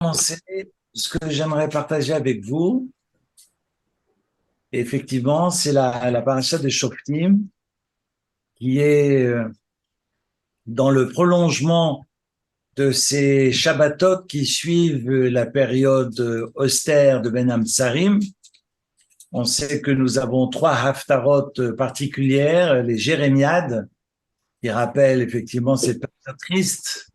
Commencer, ce que j'aimerais partager avec vous, effectivement, c'est la paracha de Shoftim, qui est dans le prolongement de ces Shabbatot qui suivent la période austère de Ben Hamtzarim. On sait que nous avons trois haftarot particulières, les Jérémiades, qui rappellent effectivement cette période triste,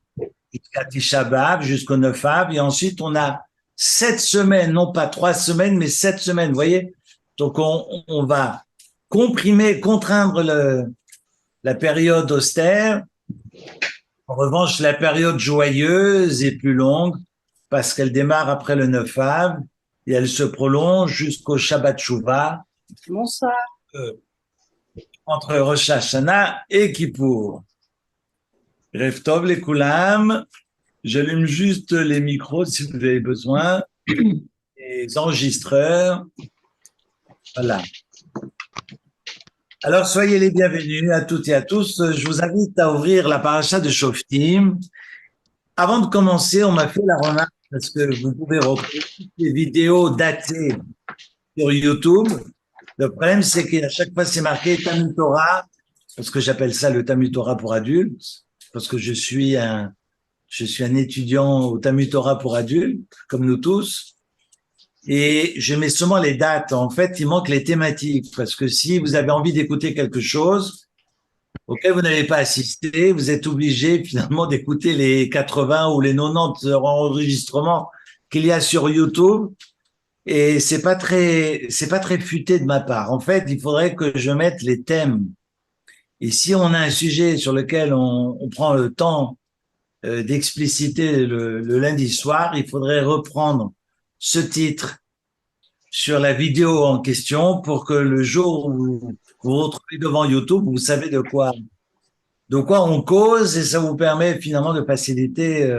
jusqu'à Tisha B'Av, jusqu'au 9 Av, et ensuite on a 7 semaines, non pas 3 semaines, mais 7 semaines, vous voyez. Donc on va comprimer, contraindre la période austère. En revanche, la période joyeuse est plus longue parce qu'elle démarre après le 9 Av et elle se prolonge jusqu'au Shabbat Shuvah, Bonsoir. euh, entre Rosh Hashanah et Kippour. Rev Tov les Koulam. J'allume juste les micros si vous avez besoin, les enregistreurs. Voilà. Alors, soyez les bienvenus à toutes et à tous. Je vous invite à ouvrir la paracha de Shoftim. Avant de commencer, on m'a fait la remarque, parce que vous pouvez retrouver toutes les vidéos datées sur YouTube. Le problème, c'est qu'à chaque fois, c'est marqué Talmud Torah, parce que j'appelle ça le Talmud Torah pour adultes, parce que je suis un étudiant au Talmud Torah pour adultes, comme nous tous. Et je mets seulement les dates. En fait, il manque les thématiques, parce que si vous avez envie d'écouter quelque chose auquel vous n'avez pas assisté, vous êtes obligé finalement d'écouter les 80 ou les 90 enregistrements qu'il y a sur YouTube. Et c'est pas très futé de ma part. En fait, il faudrait que je mette les thèmes. Et si on a un sujet sur lequel on prend le temps d'expliciter le lundi soir, il faudrait reprendre ce titre sur la vidéo en question pour que le jour où vous vous retrouvez devant YouTube, vous savez de quoi on cause et ça vous permet finalement de faciliter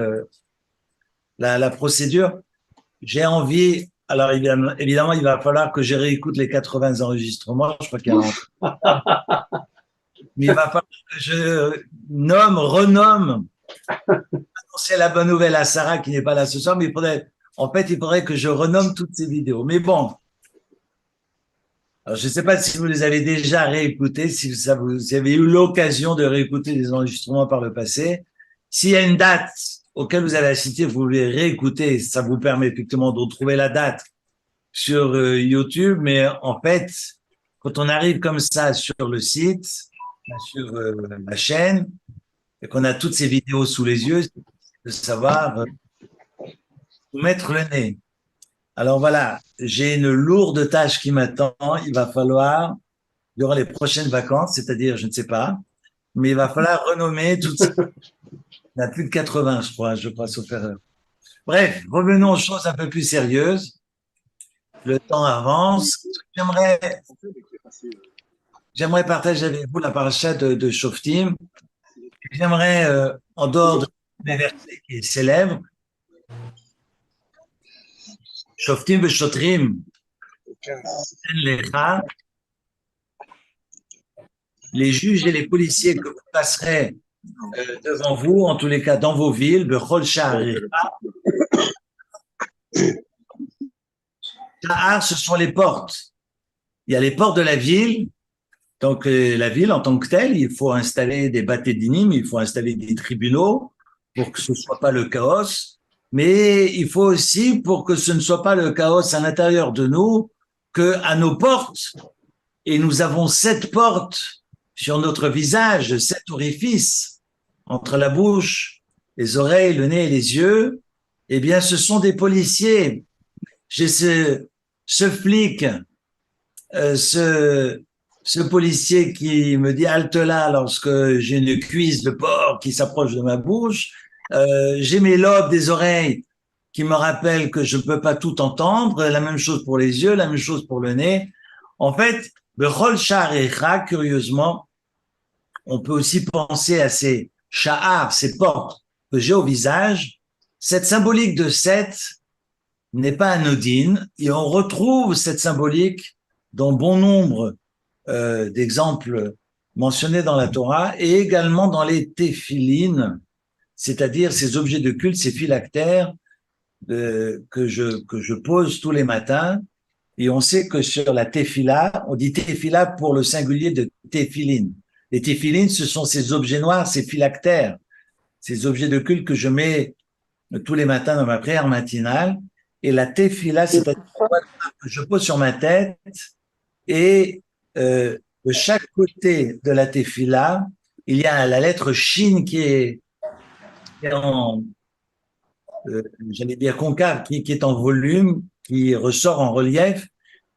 la procédure. J'ai envie, alors évidemment, il va falloir que je réécoute les 80 enregistrements, je crois qu'il y en a, mais il va falloir que je renomme. C'est la bonne nouvelle à Sarah qui n'est pas là ce soir, mais il faudrait que je renomme toutes ces vidéos. Mais bon, alors je ne sais pas si vous les avez déjà réécoutés, si vous avez eu l'occasion de réécouter des enregistrements par le passé. S'il y a une date auquel vous avez assisté, vous voulez réécouter, ça vous permet effectivement de retrouver la date sur YouTube. Mais en fait, quand on arrive comme ça sur le site, sur la chaîne, et qu'on a toutes ces vidéos sous les yeux, c'est de savoir où mettre le nez. Alors voilà, j'ai une lourde tâche qui m'attend. Il va falloir, durant les prochaines vacances, c'est-à-dire, je ne sais pas, mais il va falloir renommer toutes ces... Il y en a plus de 80, je crois, sauf erreur. Bref, revenons aux choses un peu plus sérieuses. Le temps avance. J'aimerais partager avec vous la paracha de Shoftim. J'aimerais, en dehors de mes versets qui est célèbre, Shoftim Shotrim, les juges et les policiers que vous passerez devant vous, en tous les cas dans vos villes, Bechol Sha'ar, ce sont les portes. Il y a les portes de la ville. Donc, la ville en tant que telle, il faut installer des bâtés d'inim, il faut installer des tribunaux pour que ce ne soit pas le chaos. Mais il faut aussi, pour que ce ne soit pas le chaos à l'intérieur de nous, que à nos portes, et nous avons 7 portes sur notre visage, 7 orifices entre la bouche, les oreilles, le nez et les yeux, eh bien, ce sont des policiers. J'ai ce flic, ce policier qui me dit halte là lorsque j'ai une cuisse de porc qui s'approche de ma bouche. J'ai mes lobes des oreilles qui me rappellent que je ne peux pas tout entendre. La même chose pour les yeux, la même chose pour le nez. En fait, Bechol Sha'arecha, curieusement, on peut aussi penser à ces sha'ar, ces portes que j'ai au visage. Cette symbolique de 7 n'est pas anodine et on retrouve cette symbolique dans bon nombre d'exemples mentionnés dans la Torah et également dans les téphilines, c'est-à-dire ces objets de culte, ces phylactères que je pose tous les matins. Et on sait que sur la tefila, on dit tefila pour le singulier de téphilines. Les téphilines, ce sont ces objets noirs, ces phylactères, ces objets de culte que je mets tous les matins dans ma prière matinale. Et la tefila, c'est-à-dire que je pose sur ma tête et de chaque côté de la tefila, il y a la lettre Shin qui est en, j'allais dire concave, qui est en volume, qui ressort en relief.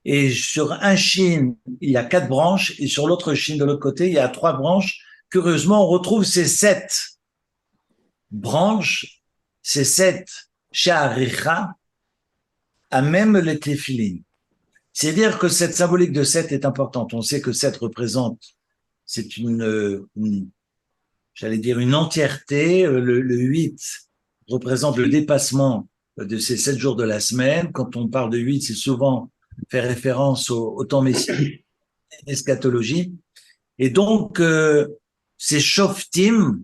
Et sur un Shin, il y a 4 branches, et sur l'autre Shin de l'autre côté, il y a 3 branches. Curieusement, on retrouve ces 7 branches, ces 7 sha'aricha, à même les téphilines. C'est-à-dire que cette symbolique de 7 est importante. On sait que 7 représente, c'est j'allais dire une entièreté. Le 8 représente le dépassement de ces 7 jours de la semaine. Quand on parle de 8, c'est souvent fait référence au temps messianique, eschatologie. Et donc, ces shoftim,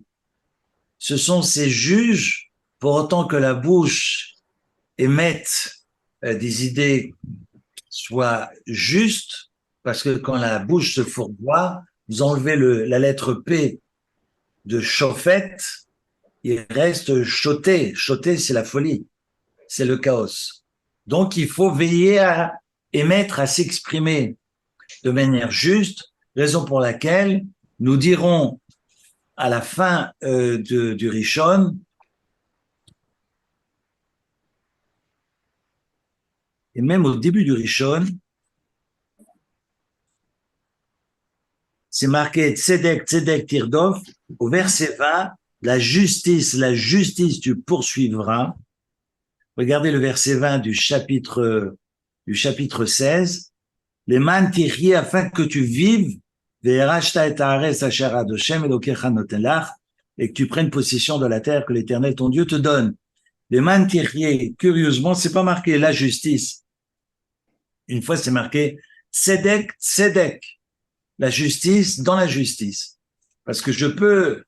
ce sont ces juges, pour autant que la bouche émette des idées soient justes, parce que quand la bouche se fourvoie, vous enlevez la lettre P de chauffette, il reste choté. Choté, c'est la folie, c'est le chaos. Donc, il faut veiller à émettre, à s'exprimer de manière juste, raison pour laquelle nous dirons à la fin du Rishon, et même au début du Rishon, c'est marqué Tzedek, Tzedek, Tirdof, au verset 20, la justice, tu poursuivras. Regardez le verset 20 du chapitre 16. Les man tiri, afin que tu vives, et que tu prennes possession de la terre que l'Éternel ton Dieu te donne. Les man tiri, curieusement, c'est pas marqué la justice. Une fois, c'est marqué tzedek, tzedek, la justice dans la justice. Parce que je peux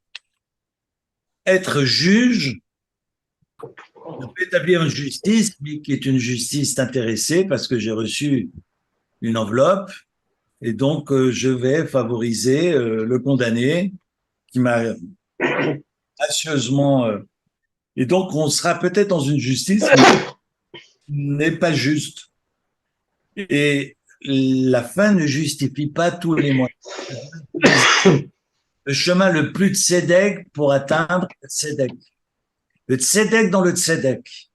être juge, je peux établir une justice, mais qui est une justice intéressée parce que j'ai reçu une enveloppe et donc je vais favoriser le condamné qui m'a gracieusement... et donc on sera peut-être dans une justice qui n'est pas juste. Et la fin ne justifie pas tous les moyens. Le chemin le plus tzedek pour atteindre le tzedek. Le tzedek dans le tzedek.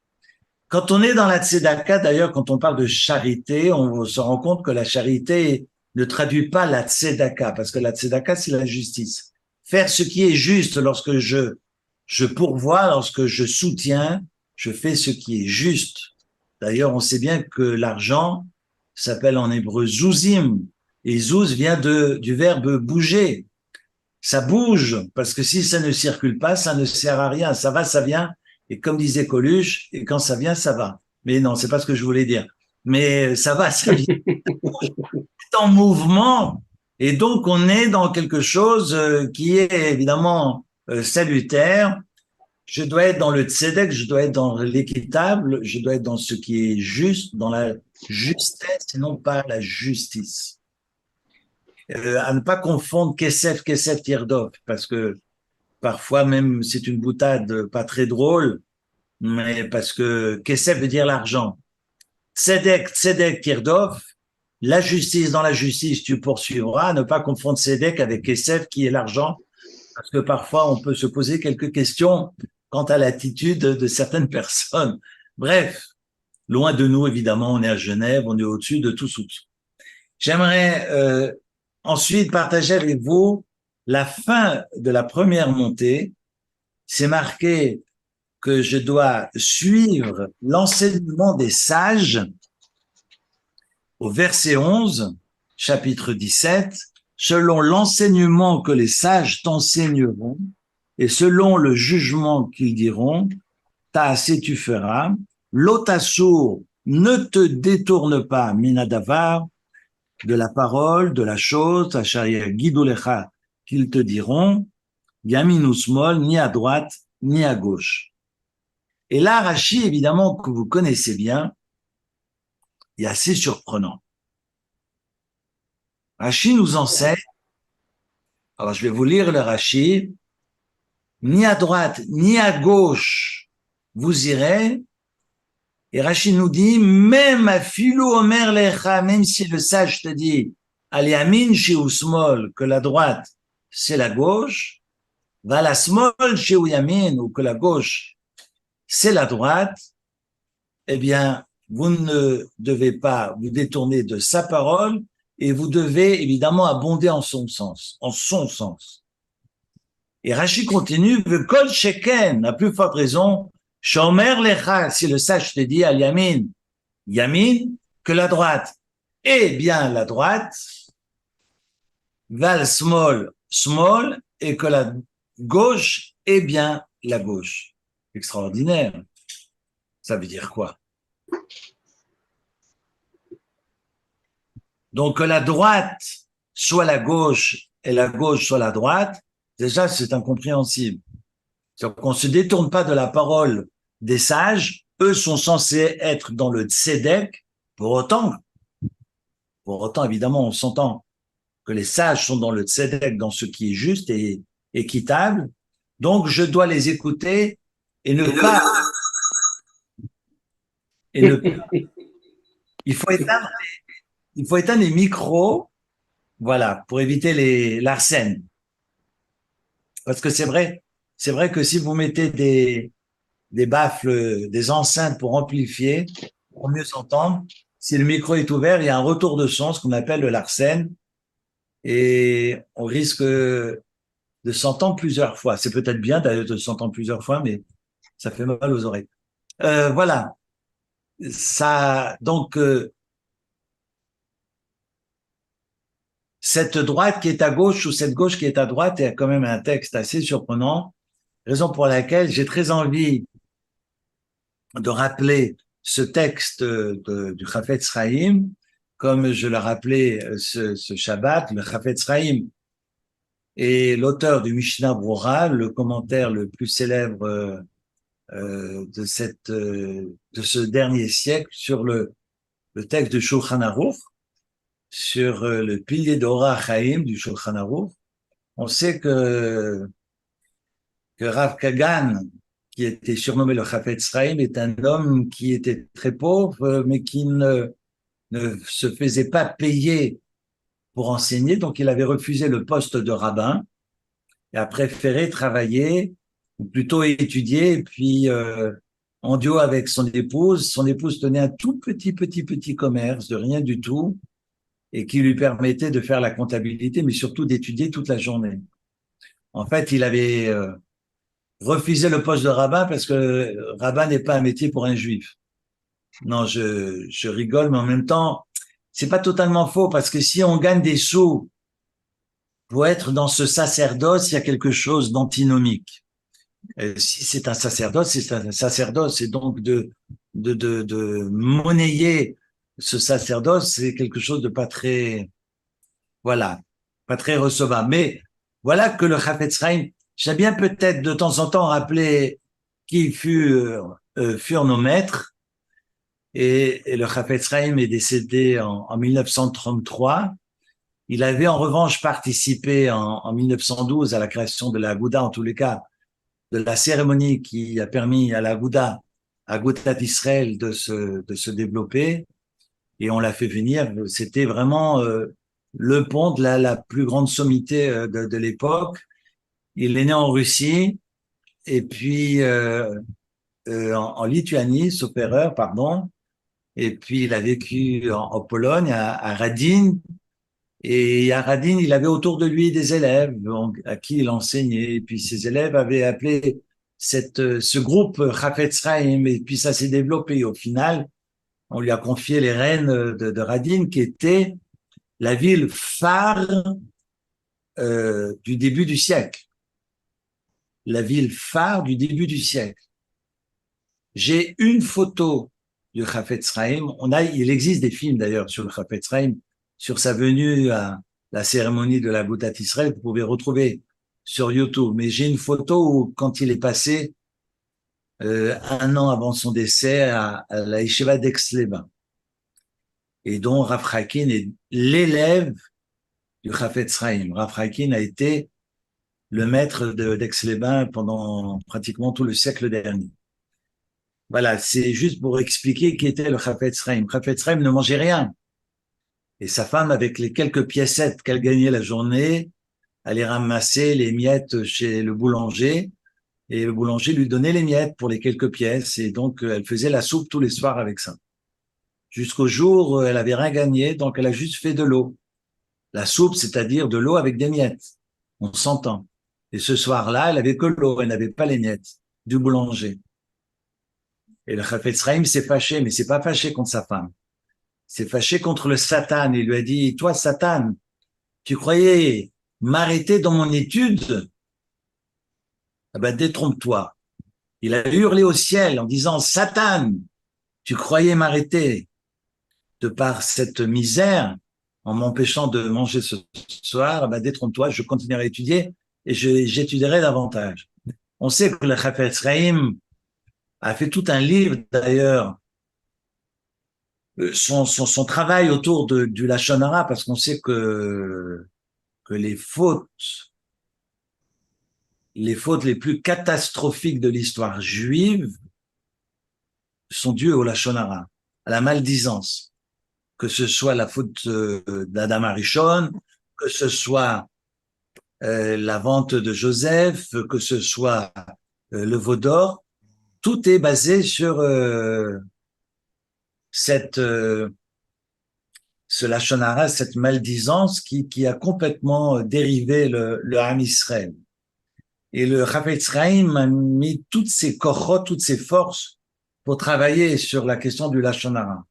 Quand on est dans la tzedaka, d'ailleurs, quand on parle de charité, on se rend compte que la charité ne traduit pas la tzedaka, parce que la tzedaka, c'est la justice. Faire ce qui est juste lorsque je pourvois, lorsque je soutiens, je fais ce qui est juste. D'ailleurs, on sait bien que l'argent s'appelle en hébreu zouzim, et zouz vient du verbe bouger. Ça bouge, parce que si ça ne circule pas, ça ne sert à rien. Ça va, ça vient. Et comme disait Coluche, et quand ça vient, ça va. Mais non, c'est pas ce que je voulais dire. Mais ça va, ça vient. C'est en mouvement. Et donc, on est dans quelque chose qui est évidemment salutaire. Je dois être dans le tzedek, je dois être dans l'équitable, je dois être dans ce qui est juste, dans la justesse et non pas la justice. À ne pas confondre kesef, tirdov, parce que parfois même c'est une boutade pas très drôle, mais parce que kesef veut dire l'argent. Tzedek, tirdov, la justice dans la justice, tu poursuivras. Ne pas confondre tzedek avec kesef qui est l'argent, parce que parfois on peut se poser quelques questions quant à l'attitude de certaines personnes. Bref, loin de nous évidemment, on est à Genève, on est au-dessus de tout soupçon. J'aimerais ensuite partager avec vous la fin de la première montée. C'est marqué que je dois suivre l'enseignement des sages au verset 11, chapitre 17, selon l'enseignement que les sages t'enseigneront et selon le jugement qu'ils diront, ta'aseh tu feras, l'otasour ne te détourne pas, minadavar, de la parole, de la chose, achaya guidolecha, qu'ils te diront, yamin ou smol, ni à droite, ni à gauche. Et là, Rashi, évidemment, que vous connaissez bien, est assez surprenant. Rashi nous enseigne, alors je vais vous lire le Rashi, ni à droite, ni à gauche, vous irez. Et Rashi nous dit, même à Philo Omer Lecha, même si le sage te dit, Aliamin chez Usmol, que la droite, c'est la gauche, va la smol chez Yamin, ou que la gauche, c'est la droite, eh bien, vous ne devez pas vous détourner de sa parole et vous devez évidemment abonder en son sens, en son sens. Et Rashi continue, ve kol sheken, à plus forte raison, shomer lecha, si le sage te dit al yamin, yamin, que la droite est bien la droite, val small, small, et que la gauche est bien la gauche. Extraordinaire. Ça veut dire quoi? Donc, que la droite soit la gauche et la gauche soit la droite, déjà, c'est incompréhensible. C'est-à-dire qu'on ne se détourne pas de la parole des sages. Eux sont censés être dans le tzedek. Pour autant, évidemment, on s'entend que les sages sont dans le tzedek, dans ce qui est juste et équitable. Donc, je dois les écouter et ne pas, et ne, il faut éteindre les micros, voilà, pour éviter l'arsène. Parce que c'est vrai que si vous mettez des baffles, des enceintes pour amplifier, pour mieux s'entendre, si le micro est ouvert, il y a un retour de son, ce qu'on appelle le larsen, et on risque de s'entendre plusieurs fois. C'est peut-être bien d'ailleurs de s'entendre plusieurs fois, mais ça fait mal aux oreilles. Voilà. Ça, donc, cette droite qui est à gauche ou cette gauche qui est à droite, il y a quand même un texte assez surprenant, raison pour laquelle j'ai très envie de rappeler ce texte du Chafetz Chaim, comme je l'ai rappelé ce Shabbat, le Chafetz Chaim est l'auteur du Mishnah Brura, le commentaire le plus célèbre de ce dernier siècle sur le texte du Shulchan Aruch, sur le pilier d'Ora Chaim du Shulchan Aruch. On sait que Rav Kagan, qui était surnommé le Chafetz Chaim, est un homme qui était très pauvre, mais qui ne se faisait pas payer pour enseigner, donc il avait refusé le poste de rabbin et a préféré travailler, ou plutôt étudier, et puis en duo avec son épouse. Son épouse tenait un tout petit commerce de rien du tout et qui lui permettait de faire la comptabilité, mais surtout d'étudier toute la journée. En fait, il avait refusé le poste de rabbin parce que rabbin n'est pas un métier pour un juif. Non, je rigole, mais en même temps, c'est pas totalement faux parce que si on gagne des sous pour être dans ce sacerdoce, il y a quelque chose d'antinomique. Si c'est un sacerdoce, c'est un sacerdoce, et donc de monnayer ce sacerdoce, c'est quelque chose de pas très, voilà, pas très recevable. Mais voilà que le Chafetz Chaim, j'aime bien peut-être de temps en temps rappeler qui furent nos maîtres. Et le Chafetz Chaim est décédé en 1933. Il avait en revanche participé en 1912 à la création de la Aguda, en tous les cas, de la cérémonie qui a permis à la Agudat Israël de se développer. Et on l'a fait venir. C'était vraiment le pont de la plus grande sommité de l'époque. Il est né en Russie et puis en Lituanie, sauf erreur, pardon. Et puis il a vécu en Pologne, à Radin. Et à Radin, il avait autour de lui des élèves à qui il enseignait. Et puis ses élèves avaient appelé ce groupe Chafetz Chaim. Et puis ça s'est développé. Au final, on lui a confié les rênes de Radin, qui était la ville phare du début du siècle. La ville phare du début du siècle. J'ai une photo du Chafetz Chaim. Il existe des films d'ailleurs sur le Chafetz Chaim, sur sa venue à la cérémonie de la Agudat Israël. Vous pouvez retrouver sur YouTube. Mais j'ai une photo où, quand il est passé, un an avant son décès à la Yeshiva d'Aix-les-Bains, et dont Rav Chakin est l'élève du Chafetz Chaim. Rav Chakin a été le maître d'Aix-les-Bains pendant pratiquement tout le siècle dernier. Voilà, c'est juste pour expliquer qui était le Chafetz Chaim. Chafetz Chaim ne mangeait rien. Et sa femme, avec les quelques piécettes qu'elle gagnait la journée, allait ramasser les miettes chez le boulanger, et le boulanger lui donnait les miettes pour les quelques pièces, et donc elle faisait la soupe tous les soirs avec ça. Jusqu'au jour où elle avait rien gagné, donc elle a juste fait de l'eau. La soupe, c'est-à-dire de l'eau avec des miettes. On s'entend. Et ce soir-là, elle avait que l'eau, elle n'avait pas les miettes du boulanger. Et le Chafetz Chaim s'est fâché, mais c'est pas fâché contre sa femme. C'est fâché contre le Satan. Il lui a dit, toi, Satan, tu croyais m'arrêter dans mon étude? Ah ben, détrompe-toi. Il a hurlé au ciel en disant, Satan, tu croyais m'arrêter de par cette misère en m'empêchant de manger ce soir? Ah ben, détrompe-toi, je continuerai à étudier et j'étudierai davantage. On sait que le Chafetz Chaim a fait tout un livre d'ailleurs, son travail autour du Lachon Hara, parce qu'on sait que les fautes les plus catastrophiques de l'histoire juive sont dues au Lachon Hara, à la maldisance. Que ce soit la faute d'Adam Arishon, que ce soit la vente de Joseph, que ce soit le veau d'or, tout est basé sur ce Lachon Hara, cette maldisance qui a complètement dérivé le Ham Israël. Et le Chafetz Chaim a mis toutes ses kochot, toutes ses forces pour travailler sur la question du Lachon Hara.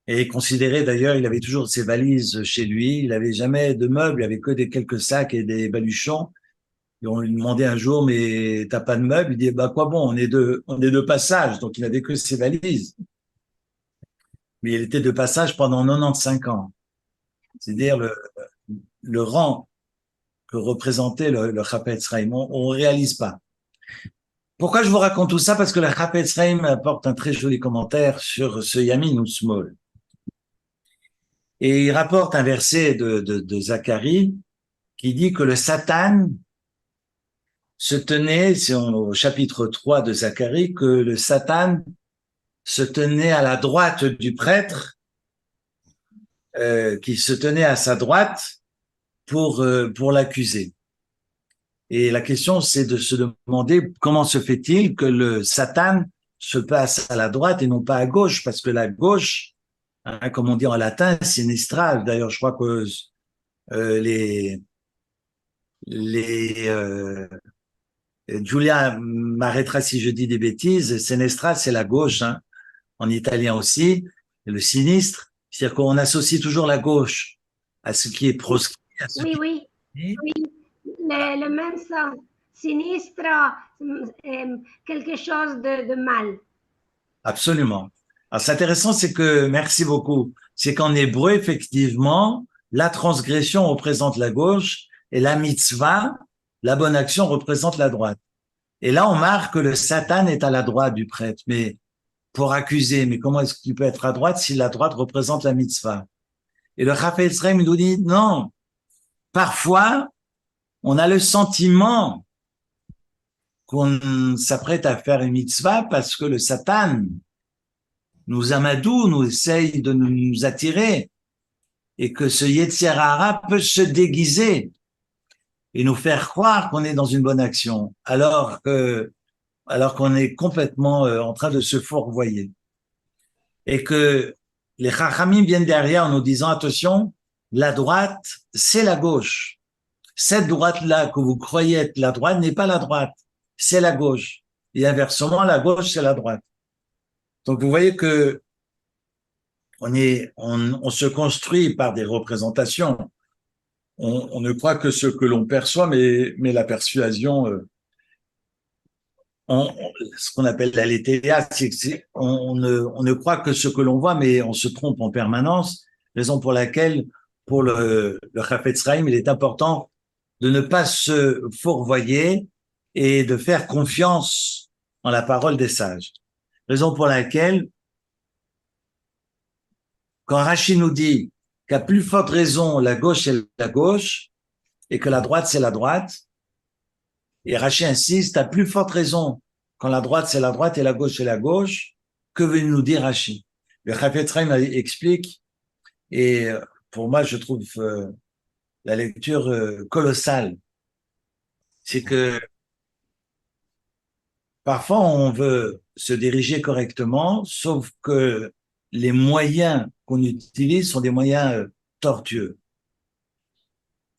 Et considéré d'ailleurs, il avait toujours ses valises chez lui, il n'avait jamais de meubles, il avait que quelques sacs et des baluchons. Et on lui demandait un jour, mais t'as pas de meubles? Il dit, bah quoi bon, on est de passage, donc il n'avait que ses valises. Mais il était de passage pendant 95 ans. C'est-à-dire le rang que représentait le Chafetz Chaim. On ne réalise pas. Pourquoi je vous raconte tout ça? Parce que le Chafetz Chaim apporte un très joli commentaire sur ce Yamin ou Small. Et il rapporte un verset de Zacharie qui dit que le Satan se tenait, c'est au chapitre 3 de Zacharie, que le Satan se tenait à la droite du prêtre, qui se tenait à sa droite pour l'accuser. Et la question, c'est de se demander comment se fait-il que le Satan se passe à la droite et non pas à gauche, parce que la gauche, hein, comme on dit en latin, sinistrale. D'ailleurs, je crois que les Julia m'arrêtera si je dis des bêtises, sinistra, c'est la gauche, hein, en italien aussi, et le sinistre, c'est-à-dire qu'on associe toujours la gauche à ce qui est proscrit, à ce Oui, qui oui, est... oui, le même sens. Sinistre, quelque chose de mal. Absolument. Alors, c'est intéressant, c'est que, merci beaucoup, c'est qu'en hébreu, effectivement, la transgression représente la gauche et la mitzvah, la bonne action, représente la droite. Et là, on marque que le Satan est à la droite du prêtre, mais pour accuser, mais comment est-ce qu'il peut être à droite si la droite représente la mitzvah? Et le Chafetz Chaim nous dit, non, parfois, on a le sentiment qu'on s'apprête à faire une mitzvah parce que le Satan nous amadoue, nous essaye de nous attirer, et que ce Yetzer Hara peut se déguiser et nous faire croire qu'on est dans une bonne action, alors qu'on est complètement en train de se fourvoyer. Et que les Chachamim viennent derrière en nous disant, attention, la droite, c'est la gauche. Cette droite-là que vous croyez être la droite n'est pas la droite, c'est la gauche. Et inversement, la gauche, c'est la droite. Donc, vous voyez que on se construit par des représentations. On ne croit que ce que l'on perçoit, mais la persuasion, ce qu'on appelle la létéria, c'est que on ne croit que ce que l'on voit, mais on se trompe en permanence. Raison pour laquelle, pour le Chafetz Chaim, il est important de ne pas se fourvoyer et de faire confiance en la parole des sages. Raison pour laquelle, quand Rachid nous dit qu'à plus forte raison, la gauche est la gauche et que la droite c'est la droite, et Rachid insiste, à plus forte raison, quand la droite c'est la droite et la gauche c'est la gauche, que veut nous dire Rachid? Le Chafetz Chaim explique, et pour moi je trouve la lecture colossale, c'est que parfois on veut se diriger correctement, sauf que les moyens qu'on utilise sont des moyens tortueux.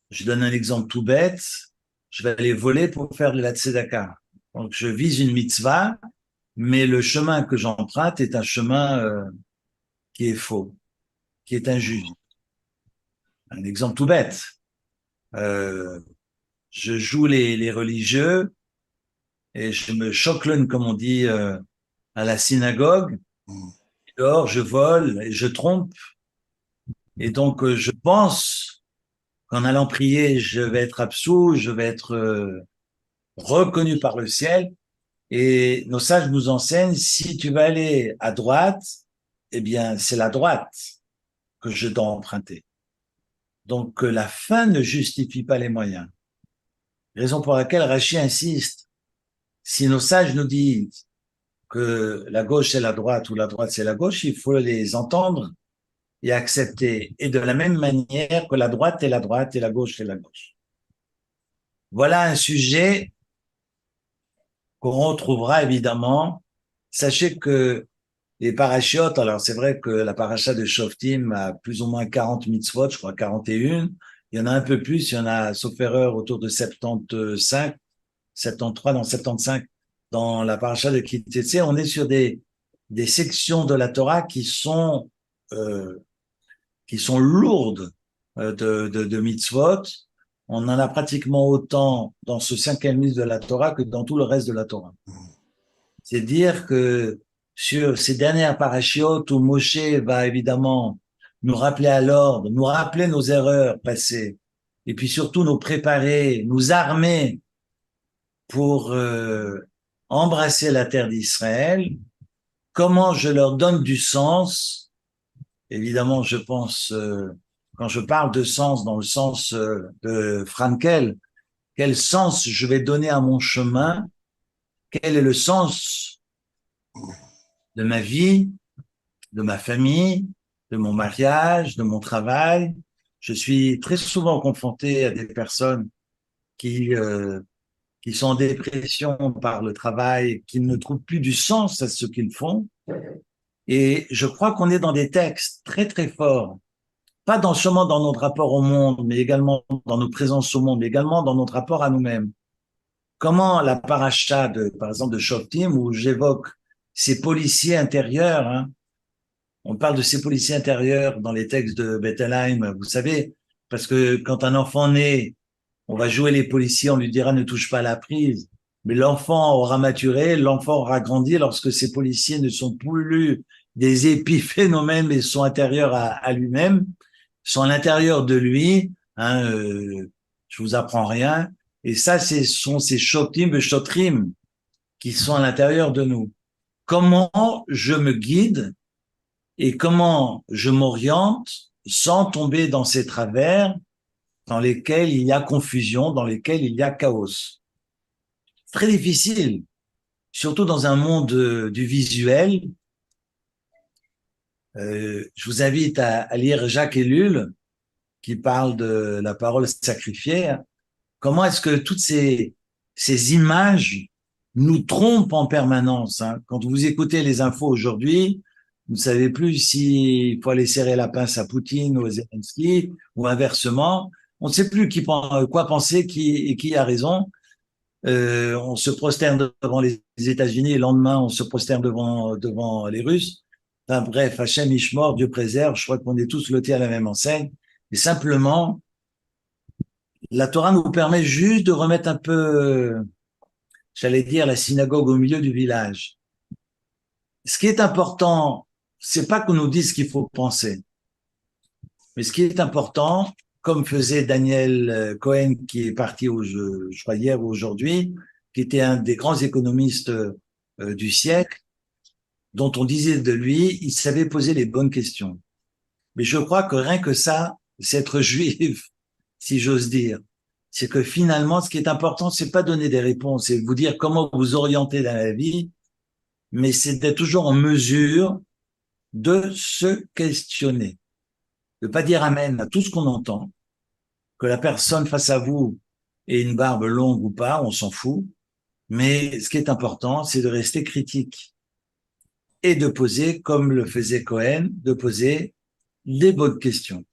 Je donne un exemple tout bête. Je vais aller voler pour faire de la tzedaka. Donc, je vise une mitzvah, mais le chemin que j'emprunte est un chemin qui est faux, qui est injuste. Un exemple tout bête. Je joue les religieux et je me choquelonne, comme on dit, à la synagogue. Dehors, je vole et je trompe. Et donc, je pense qu'en allant prier, je vais être absous, je vais être reconnu par le ciel. Et nos sages nous enseignent, si tu vas aller à droite, eh bien, c'est la droite que je dois emprunter. Donc, la fin ne justifie pas les moyens. Raison pour laquelle Rachid insiste. Si nos sages nous disent que la gauche c'est la droite ou la droite c'est la gauche, il faut les entendre et accepter. Et de la même manière que la droite est la droite et la gauche est la gauche. Voilà un sujet qu'on retrouvera évidemment. Sachez que les parachiotes, alors c'est vrai que la paracha de Shoftim a plus ou moins 40 mitzvot, je crois 41. Il y en a un peu plus, il y en a, sauf erreur, autour de 75, 73, non 75 dans la paracha de Ki Teitzei. On est sur des sections de la Torah euh, qui sont lourdes de mitzvot. On en a pratiquement autant dans ce 5e livre de la Torah que dans tout le reste de la Torah. C'est dire que sur ces dernières parachiotes où Moshe va évidemment nous rappeler à l'ordre, nous rappeler nos erreurs passées, et puis surtout nous préparer, nous armer pour embrasser la terre d'Israël, comment je leur donne du sens. Évidemment, je pense, quand je parle de sens dans le sens de Frankel, quel sens je vais donner à mon chemin, quel est le sens de ma vie, de ma famille, de mon mariage, de mon travail. Je suis très souvent confronté à des personnes qui sont en dépression par le travail, qui ne trouvent plus du sens à ce qu'ils font. Et je crois qu'on est dans des textes très, très forts, pas seulement dans notre rapport au monde, mais également dans nos présences au monde, mais également dans notre rapport à nous-mêmes. Comment la paracha, par exemple, de Shoftim, où j'évoque ces policiers intérieurs, hein, on parle de ces policiers intérieurs dans les textes de Bettelheim, vous savez, parce que quand un enfant naît, on va jouer les policiers, on lui dira ne touche pas à la prise. Mais l'enfant aura maturé, l'enfant aura grandi lorsque ces policiers ne sont plus des épiphénomènes, mais sont intérieurs à lui-même, sont à l'intérieur de lui. Hein, je vous apprends rien. Et ça, sont ces shotim et shotrim qui sont à l'intérieur de nous. Comment je me guide et comment je m'oriente sans tomber dans ces travers dans lesquels il y a confusion, dans lesquels il y a chaos. Très difficile, surtout dans un monde du visuel. Je vous invite à lire Jacques Ellul, qui parle de la parole sacrifiée. Comment est-ce que toutes ces images nous trompent en permanence, hein? Quand vous écoutez les infos aujourd'hui, vous ne savez plus s'il faut aller serrer la pince à Poutine ou à Zelensky, ou inversement. On ne sait plus quoi penser, qui a raison. On se prosterne devant les États-Unis et le lendemain, on se prosterne devant les Russes. Enfin bref, Hachem Ishmor, Dieu préserve, je crois qu'on est tous lotés à la même enseigne. Et simplement, la Torah nous permet juste de remettre un peu, j'allais dire, la synagogue au milieu du village. Ce qui est important, c'est pas qu'on nous dise ce qu'il faut penser. Mais ce qui est important, comme faisait Daniel Cohen, qui est parti je crois hier ou aujourd'hui, qui était un des grands économistes du siècle, dont on disait de lui, il savait poser les bonnes questions. Mais je crois que rien que ça, c'est être juif, si j'ose dire. C'est que finalement, ce qui est important, c'est pas donner des réponses, c'est vous dire comment vous orienter dans la vie, mais c'est d'être toujours en mesure de se questionner. De pas dire amen à tout ce qu'on entend, que la personne face à vous ait une barbe longue ou pas, on s'en fout. Mais ce qui est important, c'est de rester critique et de poser, comme le faisait Cohen, de poser des bonnes questions.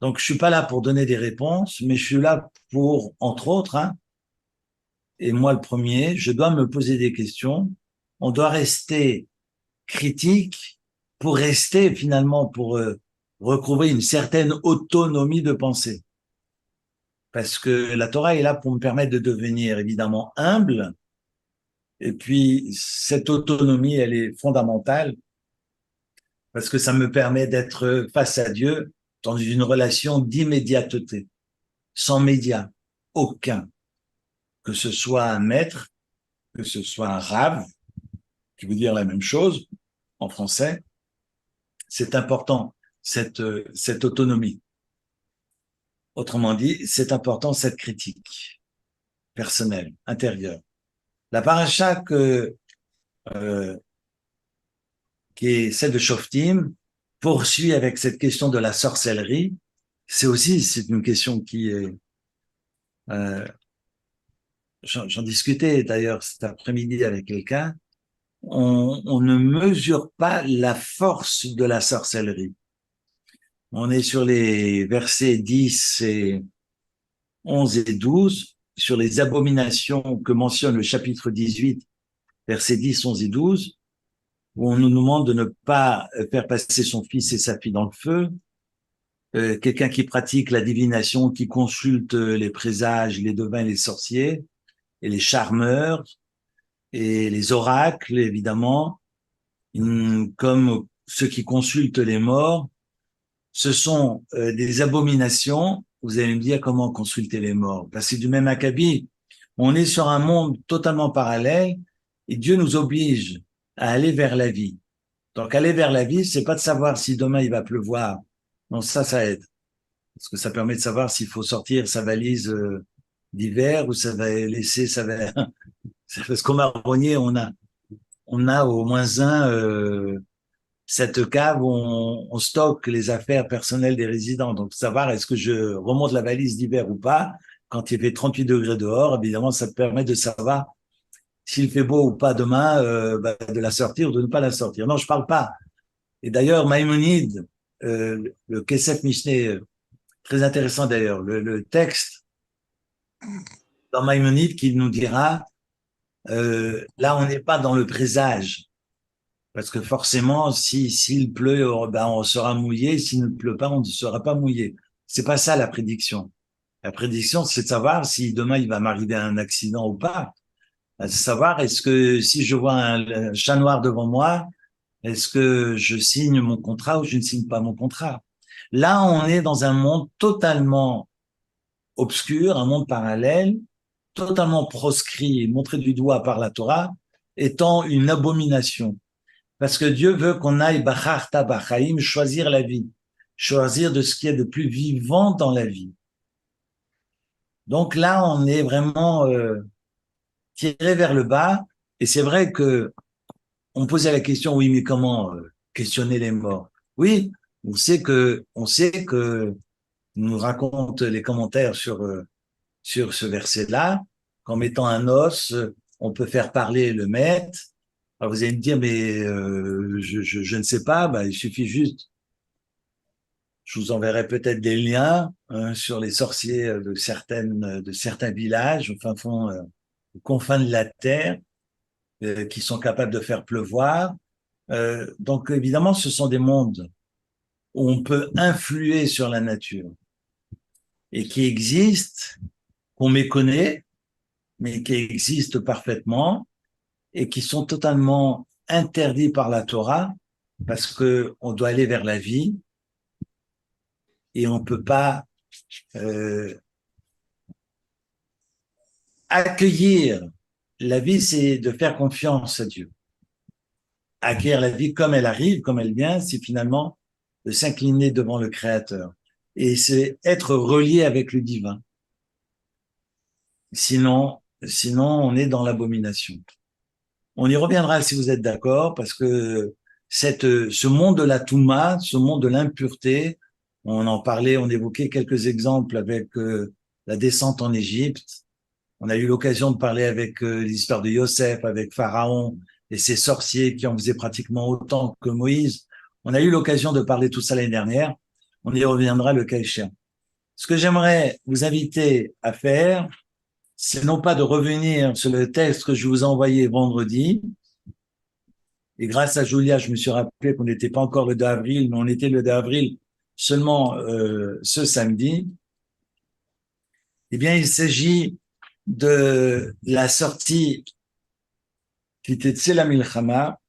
Donc, je suis pas là pour donner des réponses, mais je suis là pour, entre autres, hein, et moi le premier, je dois me poser des questions. On doit rester critique pour rester finalement, pour recouvrer une certaine autonomie de pensée. Parce que la Torah est là pour me permettre de devenir évidemment humble. Et puis, cette autonomie, elle est fondamentale parce que ça me permet d'être face à Dieu dans une relation d'immédiateté, sans média, aucun. Que ce soit un maître, que ce soit un rave, qui veut dire la même chose en français, c'est important, cette autonomie. Autrement dit, c'est important cette critique personnelle, intérieure. La paracha euh, qui est celle de Shoftim, poursuit avec cette question de la sorcellerie. C'est une question qui est, euh, j'en discutais d'ailleurs cet après-midi avec quelqu'un, on ne mesure pas la force de la sorcellerie. On est sur les versets 10 et 11 et 12, sur les abominations que mentionne le chapitre 18, versets 10, 11 et 12, où on nous demande de ne pas faire passer son fils et sa fille dans le feu. Quelqu'un qui pratique la divination, qui consulte les présages, les devins, les sorciers, et les charmeurs, et les oracles, évidemment, comme ceux qui consultent les morts, ce sont des abominations. Vous allez me dire comment consulter les morts. Ben, c'est du même acabit. On est sur un monde totalement parallèle et Dieu nous oblige à aller vers la vie. Donc aller vers la vie, c'est pas de savoir si demain il va pleuvoir. Non, ça aide. Parce que ça permet de savoir s'il faut sortir sa valise d'hiver ou ça va laisser sa valise. Parce qu'au marronnier, on a au moins cette cave où on stocke les affaires personnelles des résidents. Donc, savoir est-ce que je remonte la valise d'hiver ou pas, quand il fait 38 degrés dehors, évidemment, ça permet de savoir s'il fait beau ou pas demain, de la sortir ou de ne pas la sortir. Non, je parle pas. Et d'ailleurs, Maïmonide, le Kesef Mishneh, très intéressant d'ailleurs, le texte dans Maïmonide qui nous dira, là, on n'est pas dans le présage. Parce que forcément, s'il pleut, ben, on sera mouillé. S'il ne pleut pas, on ne sera pas mouillé. C'est pas ça la prédiction. La prédiction, c'est de savoir si demain il va m'arriver un accident ou pas. C'est savoir est-ce que si je vois un chat noir devant moi, est-ce que je signe mon contrat ou je ne signe pas mon contrat? Là, on est dans un monde totalement obscur, un monde parallèle, totalement proscrit et montré du doigt par la Torah, étant une abomination. Parce que Dieu veut qu'on aille bacharta bachaim, choisir la vie, choisir de ce qui est de plus vivant dans la vie. Donc là, on est vraiment tiré vers le bas. Et c'est vrai que on posait la question, oui, mais comment questionner les morts? Oui, on sait que nous racontent les commentaires sur ce verset-là, qu'en mettant un os, on peut faire parler le maître. Alors vous allez me dire, mais je ne sais pas, bah, il suffit juste, je vous enverrai peut-être des liens hein, sur les sorciers de certains villages au fin fond, aux confins de la terre, qui sont capables de faire pleuvoir. Donc évidemment, ce sont des mondes où on peut influer sur la nature et qui existent, qu'on méconnaît, mais qui existent parfaitement et qui sont totalement interdits par la Torah parce que on doit aller vers la vie et on peut pas accueillir la vie, c'est de faire confiance à Dieu. Accueillir la vie comme elle arrive, comme elle vient, c'est finalement de s'incliner devant le Créateur. Et c'est être relié avec le divin. Sinon, on est dans l'abomination. On y reviendra si vous êtes d'accord, parce que ce monde de la Touma, ce monde de l'impureté, on en parlait, on évoquait quelques exemples avec la descente en Égypte. On a eu l'occasion de parler avec l'histoire de Yosef, avec Pharaon et ses sorciers qui en faisaient pratiquement autant que Moïse. On a eu l'occasion de parler tout ça l'année dernière. On y reviendra le cas échéant. Ce que j'aimerais vous inviter à faire, c'est non pas de revenir sur le texte que je vous ai envoyé vendredi. Et grâce à Julia, je me suis rappelé qu'on n'était pas encore le 2 avril, mais on était le 2 avril seulement ce samedi. Eh bien, il s'agit de la sortie qui était Tzela Milchama,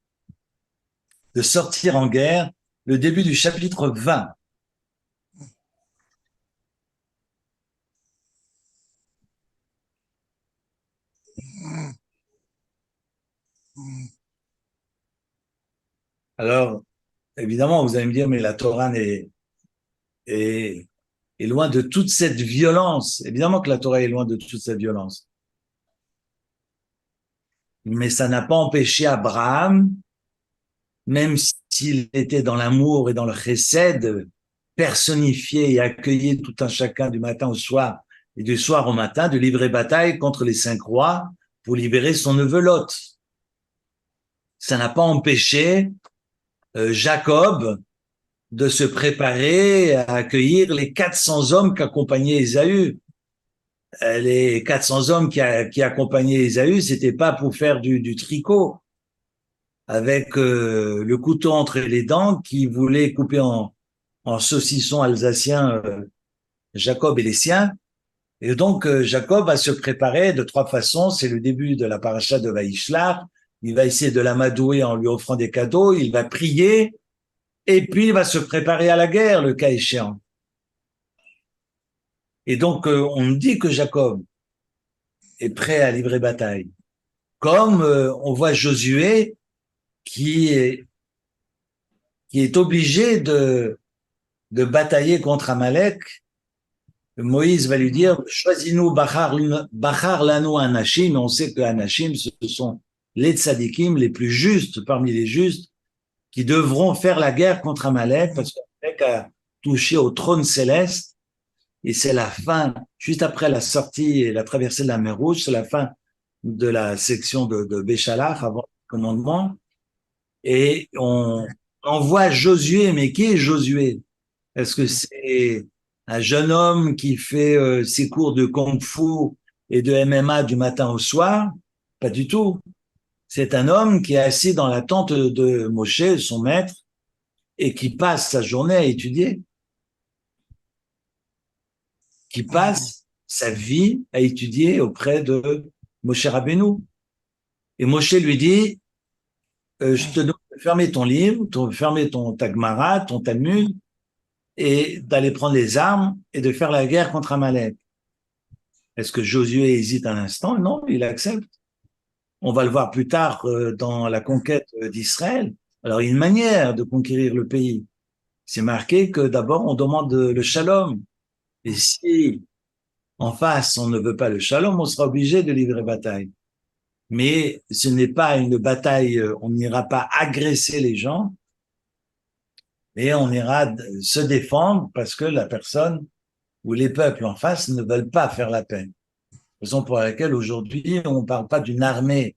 de sortir en guerre, le début du chapitre 20. Alors, évidemment, vous allez me dire, mais la Torah est loin de toute cette violence. Évidemment que la Torah est loin de toute cette violence. Mais ça n'a pas empêché Abraham, même s'il était dans l'amour et dans le chesed, personnifié et accueilli tout un chacun du matin au soir et du soir au matin, de livrer bataille contre les 5 rois pour libérer son neveu Lot. Ça n'a pas empêché Jacob de se préparer à accueillir les 400 hommes qu'accompagnaient Ésaü. Les 400 hommes qui accompagnaient Ésaü, c'était pas pour faire du tricot avec le couteau entre les dents qui voulait couper en saucissons alsaciens Jacob et les siens. Et donc Jacob va se préparer de 3 façons. C'est le début de la paracha de Vaïshlach. Il va essayer de l'amadouer en lui offrant des cadeaux. Il va prier et puis il va se préparer à la guerre, le cas échéant. Et donc on dit que Jacob est prêt à livrer bataille. Comme on voit Josué qui est obligé de batailler contre Amalek. Moïse va lui dire, choisis-nous Bachar lanu Anashim, et on sait que Anashim, ce sont les tzadikim, les plus justes parmi les justes, qui devront faire la guerre contre Amalek, parce qu'Amalek a touché au trône céleste, et c'est la fin, juste après la sortie et la traversée de la mer Rouge, c'est la fin de la section de Béchalach, avant le commandement, et on voit Josué, mais qui est Josué? Est-ce que c'est un jeune homme qui fait ses cours de kung-fu et de MMA du matin au soir? Pas du tout. C'est un homme qui est assis dans la tente de Moshe, son maître, et qui passe sa journée à étudier, qui passe sa vie à étudier auprès de Moshe Rabbeinu. Et Moshe lui dit, je te demande de fermer ton livre, de fermer ta Gemara, ton Talmud, et d'aller prendre les armes et de faire la guerre contre Amalek. Est-ce que Josué hésite un instant? Non, il accepte. On va le voir plus tard dans la conquête d'Israël. Alors, il y a une manière de conquérir le pays. C'est marqué que d'abord, on demande le shalom. Et si en face, on ne veut pas le shalom, on sera obligé de livrer bataille. Mais ce n'est pas une bataille, on n'ira pas agresser les gens, mais on ira se défendre parce que la personne ou les peuples en face ne veulent pas faire la paix. Raison pour laquelle aujourd'hui, on ne parle pas d'une armée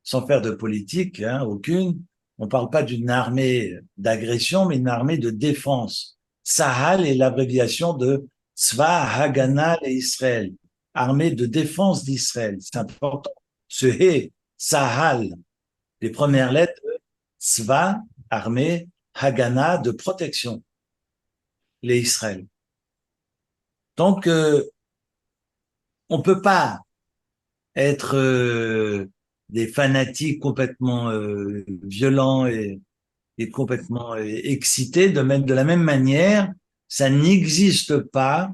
sans faire de politique, aucune. On ne parle pas d'une armée d'agression, mais une armée de défense. Sahal est l'abréviation de Tzva Hagana Israël, armée de défense d'Israël. C'est important. Ce He, Sahal, les premières lettres, Tzva, armée, Hagana, de protection, les Israël. Donc, on peut pas être des fanatiques complètement violents et complètement excités de la même manière. Ça n'existe pas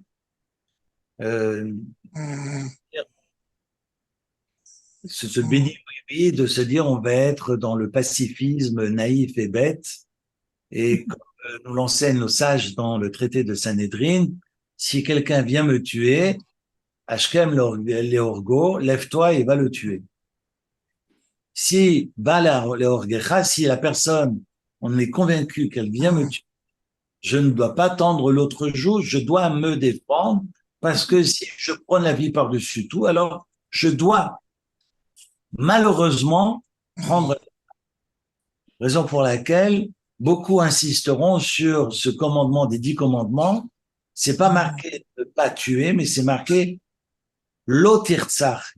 se bénir de se dire on va être dans le pacifisme naïf et bête. Et comme nous l'enseignent nos sages dans le traité de Sanhédrin, si quelqu'un vient me tuer, Ashkem Leorgo, lève-toi et va le tuer. Si si la personne, on est convaincu qu'elle vient me tuer, je ne dois pas tendre l'autre joue, je dois me défendre, parce que si je prends la vie par-dessus tout, alors je dois malheureusement prendre, raison pour laquelle beaucoup insisteront sur ce commandement des 10 commandements. C'est pas marqué ne pas tuer, mais c'est marqué l'otirtsar,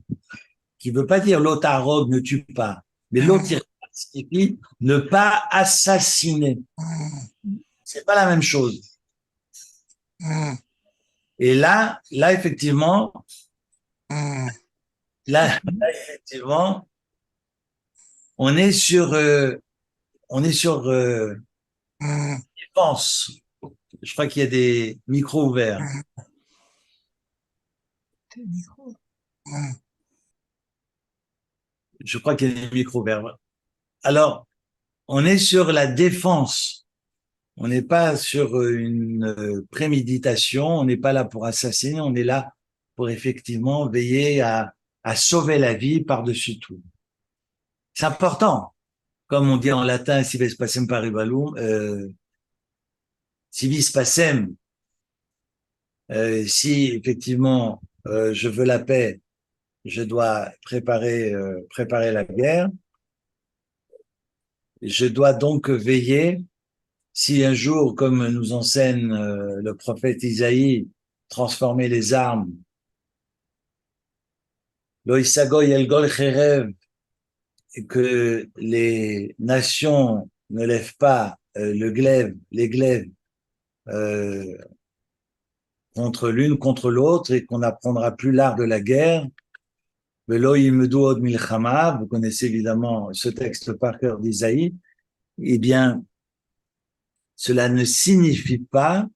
qui veut pas dire l'otarog ne tue pas, mais l'otirtsar signifie ne pas assassiner. C'est pas la même chose. Et là effectivement, effectivement, on est sur défense. Je crois qu'il y a des micros ouverts. Je crois qu'il y a des micros ouverts. Alors, on est sur la défense. On n'est pas sur une préméditation. On n'est pas là pour assassiner. On est là pour effectivement veiller à sauver la vie par-dessus tout. C'est important. Comme on dit en latin, si vis pacem paribalum, si vis pacem, si effectivement je veux la paix, je dois préparer la guerre. Je dois donc veiller, si un jour, comme nous enseigne le prophète Isaïe, transformer les armes, loïsagoy el gol cherev, et que les nations ne lèvent pas les glaives contre l'une contre l'autre, et qu'on n'apprendra plus l'art de la guerre. Vous connaissez évidemment ce texte par cœur d'Isaïe. Eh bien, cela ne signifie pas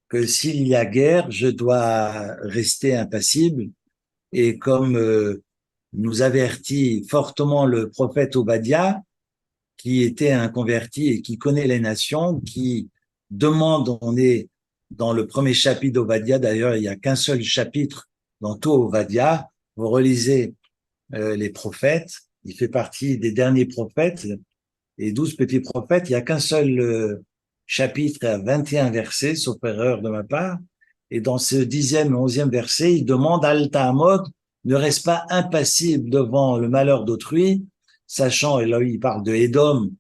que s'il y a guerre, je dois rester impassible. Et comme nous avertit fortement le prophète Obadiah, qui était un converti et qui connaît les nations, qui demande, on est dans le premier chapitre d'Obadiah, d'ailleurs il n'y a qu'un seul chapitre dans tout Obadiah, vous relisez les prophètes, il fait partie des derniers prophètes, et 12 petits prophètes, il n'y a qu'un seul chapitre à 21 versets, sauf erreur de ma part, et dans ce 10e et 11e verset, il demande Alta Amod, ne reste pas impassible devant le malheur d'autrui, sachant, et là il parle de Édom,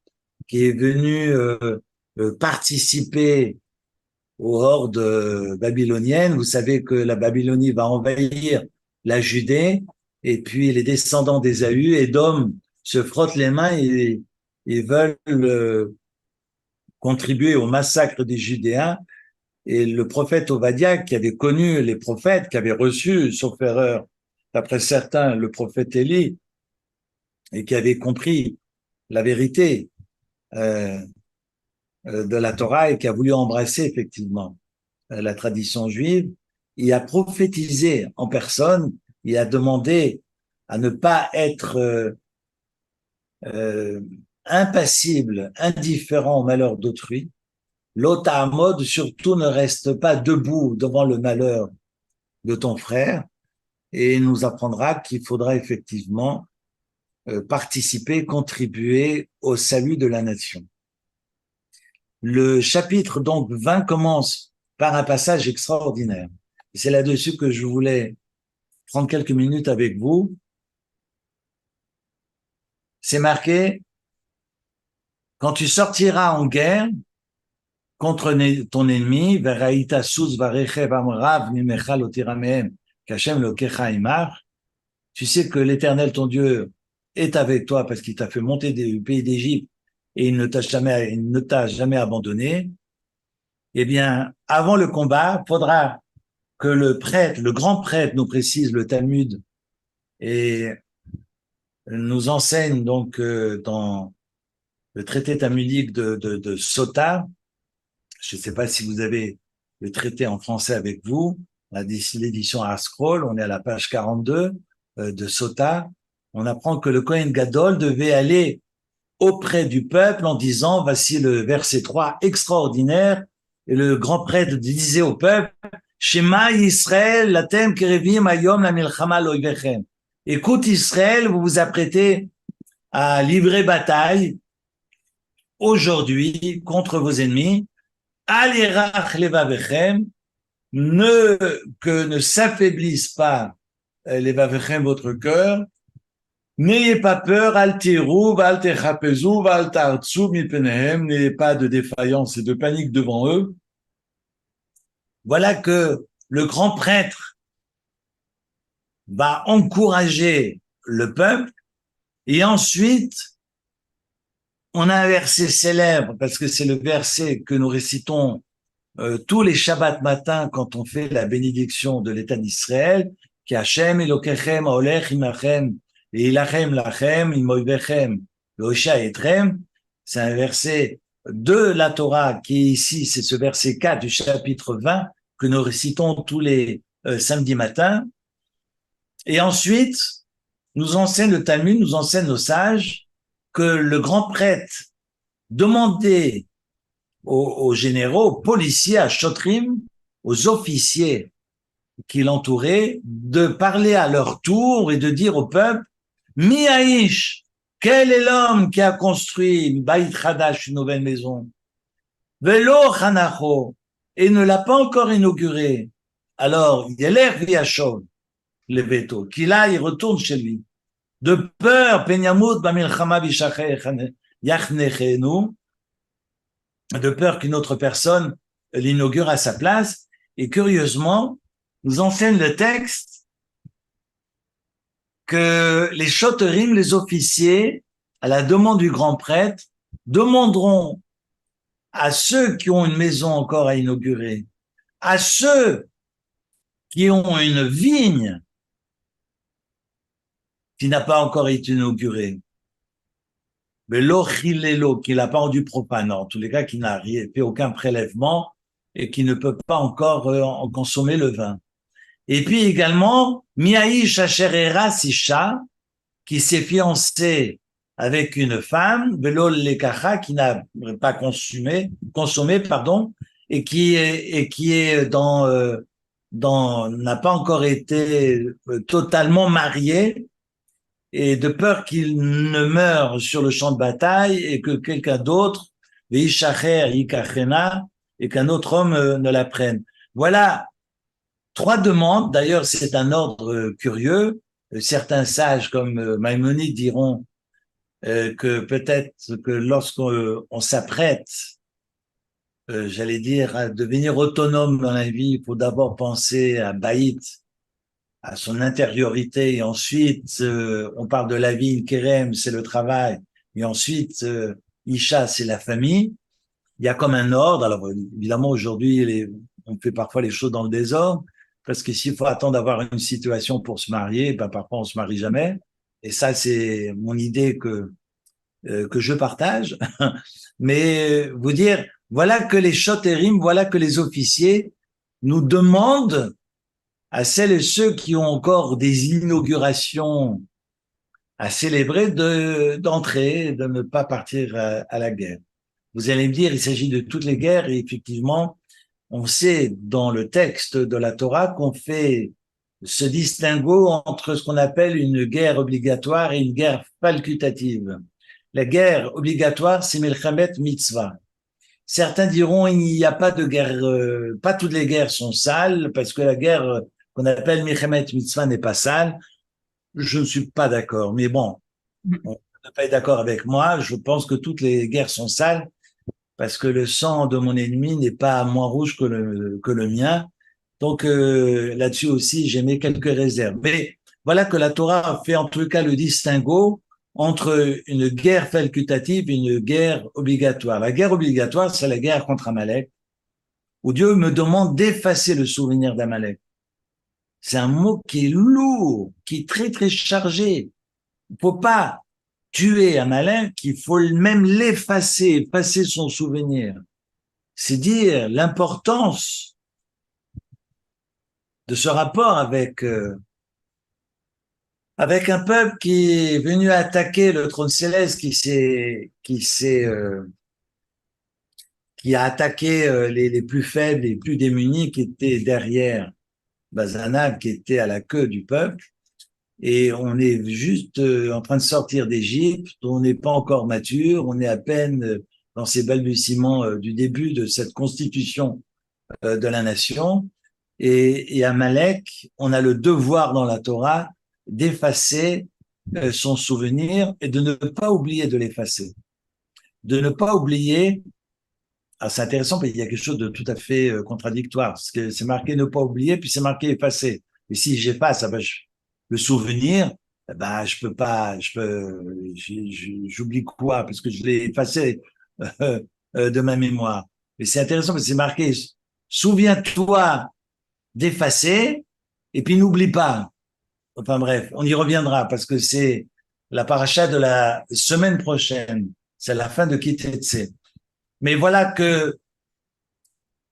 qui est venu participer aux hordes babyloniennes. Vous savez que la Babylonie va envahir la Judée, et puis les descendants d'Ésaü, Édom, se frottent les mains et veulent contribuer au massacre des Judéens. Et le prophète Obadiah, qui avait connu les prophètes, qui avait reçu, sauf erreur, d'après certains, le prophète Élie, et qui avait compris la vérité de la Torah et qui a voulu embrasser effectivement la tradition juive, il a prophétisé en personne, il a demandé à ne pas être impassible, indifférent au malheur d'autrui. L'ota mode, surtout ne reste pas debout devant le malheur de ton frère, et il nous apprendra qu'il faudra effectivement participer, contribuer au salut de la nation. Le chapitre donc 20 commence par un passage extraordinaire. Et c'est là-dessus que je voulais prendre quelques minutes avec vous. C'est marqué, quand tu sortiras en guerre contre ton ennemi, tu sais que l'Éternel, ton Dieu, est avec toi parce qu'il t'a fait monter du pays d'Égypte et il ne t'a jamais abandonné. Eh bien, avant le combat, il faudra que le prêtre, le grand prêtre, nous précise le Talmud et nous enseigne donc dans le traité talmudique de Sota. Je ne sais pas si vous avez le traité en français avec vous, l'édition ArtScroll, on est à la page 42 de Sota. on apprend que le Kohen Gadol devait aller auprès du peuple en disant, voici le verset 3 extraordinaire, et le grand prêtre disait au peuple, Shema Yisrael, latem kerevim ayom la milchama loivechem. Écoute Israël, vous vous apprêtez à livrer bataille aujourd'hui contre vos ennemis. Al yerach levavechem, que ne s'affaiblisse pas levavechem votre cœur. N'ayez pas peur, al tirou, al techapezu, al tartsu mipenehem, n'ayez pas de défaillance et de panique devant eux. Voilà que le grand prêtre va encourager le peuple et ensuite on a un verset célèbre parce que c'est le verset que nous récitons tous les Shabbats matins quand on fait la bénédiction de l'État d'Israël, qui Hashem Elokechem haolech imachem et ilachem lachem imoivechem loisha etrem. C'est un verset de la Torah qui est ici, c'est ce verset 4 du chapitre 20 que nous récitons tous les samedis matins. Et ensuite, nous enseigne le Talmud, nous enseigne nos sages que le grand prêtre demandait aux généraux, aux policiers, à Shotrim, aux officiers qui l'entouraient, de parler à leur tour et de dire au peuple, Mi Haïsh, quel est l'homme qui a construit Baït Hadash, une nouvelle maison? Velo Hanacho, et ne l'a pas encore inauguré. Alors, Yeler Viachov, le veto, qu'il aille, il retourne chez lui. De peur, Penyamut Bamilchama Bishache Yachnechenu, de peur qu'une autre personne l'inaugure à sa place. Et curieusement, nous enseigne le texte que les Shoterim, les officiers, à la demande du grand prêtre, demanderont à ceux qui ont une maison encore à inaugurer, à ceux qui ont une vigne qui n'a pas encore été inaugurée, mais l'ochilelo, qui n'a pas rendu profane, en tous les cas, qui n'a fait aucun prélèvement et qui ne peut pas encore en consommer le vin. Et puis également, Miaïch Asherera Sisha, qui s'est fiancé avec une femme, Velol Lekacha, qui n'a pas consommé, pardon, et qui est n'a pas encore été totalement marié, et de peur qu'il ne meure sur le champ de bataille et que quelqu'un d'autre, Veishacher Yikachena, et qu'un autre homme ne la prenne. Voilà 3 demandes. D'ailleurs, c'est un ordre curieux. Certains sages comme Maïmonide diront que peut-être que lorsqu'on s'apprête, j'allais dire, à devenir autonome dans la vie, il faut d'abord penser à Baït, à son intériorité, et ensuite on parle de la vie, Kerem, c'est le travail, et ensuite Isha, c'est la famille. Il y a comme un ordre. Alors évidemment, aujourd'hui, on fait parfois les choses dans le désordre, parce que s'il faut attendre d'avoir une situation pour se marier, ben parfois on se marie jamais. Et ça, c'est mon idée que je partage. Mais vous dire, voilà que les shoterim, voilà que les officiers nous demandent à celles et ceux qui ont encore des inaugurations à célébrer d'entrer, de ne pas partir à la guerre. Vous allez me dire, il s'agit de toutes les guerres, et effectivement, on sait dans le texte de la Torah qu'on fait ce distinguo entre ce qu'on appelle une guerre obligatoire et une guerre facultative. La guerre obligatoire, c'est Melchamet Mitzvah. Certains diront il n'y a pas de guerre, pas toutes les guerres sont sales, parce que la guerre qu'on appelle Melchamet Mitzvah n'est pas sale. Je ne suis pas d'accord, mais bon, on ne peut pas être d'accord avec moi. Je pense que toutes les guerres sont sales, parce que le sang de mon ennemi n'est pas moins rouge que le mien. Donc là-dessus aussi, j'ai mis quelques réserves. Mais voilà que la Torah fait en tout cas le distinguo entre une guerre facultative et une guerre obligatoire. La guerre obligatoire, c'est la guerre contre Amalek, où Dieu me demande d'effacer le souvenir d'Amalek. C'est un mot qui est lourd, qui est très très chargé. Il faut pas tuer Amalek, il faut même l'effacer, effacer son souvenir. C'est dire l'importance de ce rapport avec avec un peuple qui est venu attaquer le trône céleste, qui a attaqué les plus faibles, les plus démunis, qui étaient derrière Bazanab, qui était à la queue du peuple. Et on est juste en train de sortir d'Égypte, on n'est pas encore mature, on est à peine dans ces balbutiements du début de cette constitution de la nation. Et Amalek, on a le devoir dans la Torah d'effacer son souvenir et de ne pas oublier de l'effacer. De ne pas oublier, ah, c'est intéressant parce qu'il y a quelque chose de tout à fait contradictoire, parce que c'est marqué ne pas oublier, puis c'est marqué effacer. Et si j'efface, le souvenir, je peux pas, j'oublie quoi, parce que je l'ai effacé de ma mémoire. Et c'est intéressant parce que c'est marqué, souviens-toi d'effacer, et puis n'oublie pas. Enfin bref, on y reviendra parce que c'est la paracha de la semaine prochaine. C'est la fin de Kitetse. Mais voilà que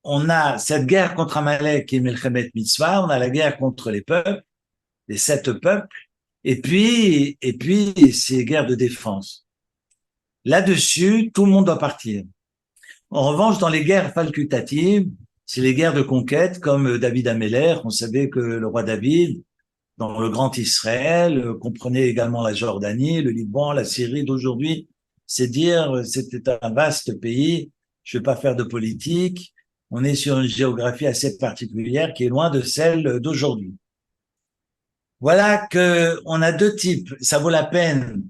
on a cette guerre contre Amalek et Melchemet Mitzvah, on a la guerre contre les peuples, les 7 peuples, et puis ces guerres de défense. Là-dessus, tout le monde doit partir. En revanche, dans les guerres facultatives, c'est les guerres de conquête comme David Améler. On savait que le roi David, dans le Grand Israël, comprenait également la Jordanie, le Liban, la Syrie d'aujourd'hui. C'est dire, c'était un vaste pays. Je ne vais pas faire de politique. On est sur une géographie assez particulière qui est loin de celle d'aujourd'hui. Voilà que on a 2 types. Ça vaut la peine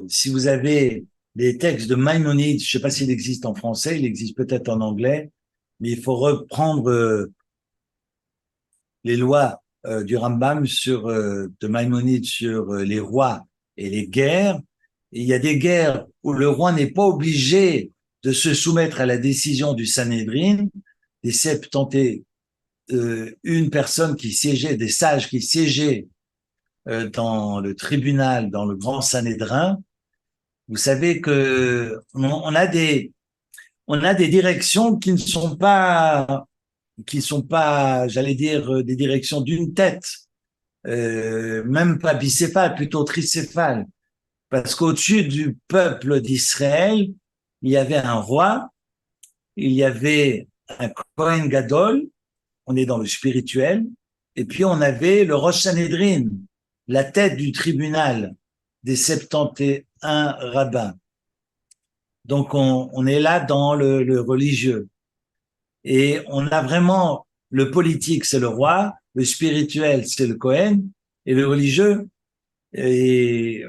si vous avez les textes de Maïmonide, je ne sais pas s'il existe en français, il existe peut-être en anglais, mais il faut reprendre les lois du Rambam de Maïmonide sur les rois et les guerres. Et il y a des guerres où le roi n'est pas obligé de se soumettre à la décision du Sanhédrin, des 71 personnes qui siégeaient, des sages qui siégeaient dans le tribunal, dans le grand Sanhédrin. Vous savez que on a des directions qui sont pas, j'allais dire, des directions d'une tête, même pas bicéphale, plutôt tricéphale, parce qu'au-dessus du peuple d'Israël, il y avait un roi, il y avait un Kohen Gadol, on est dans le spirituel, et puis on avait le Rosh Sanhédrin, la tête du tribunal des 71 rabbins. Donc on est là dans le religieux. Et on a vraiment le politique, c'est le roi, le spirituel, c'est le Cohen, et le religieux, et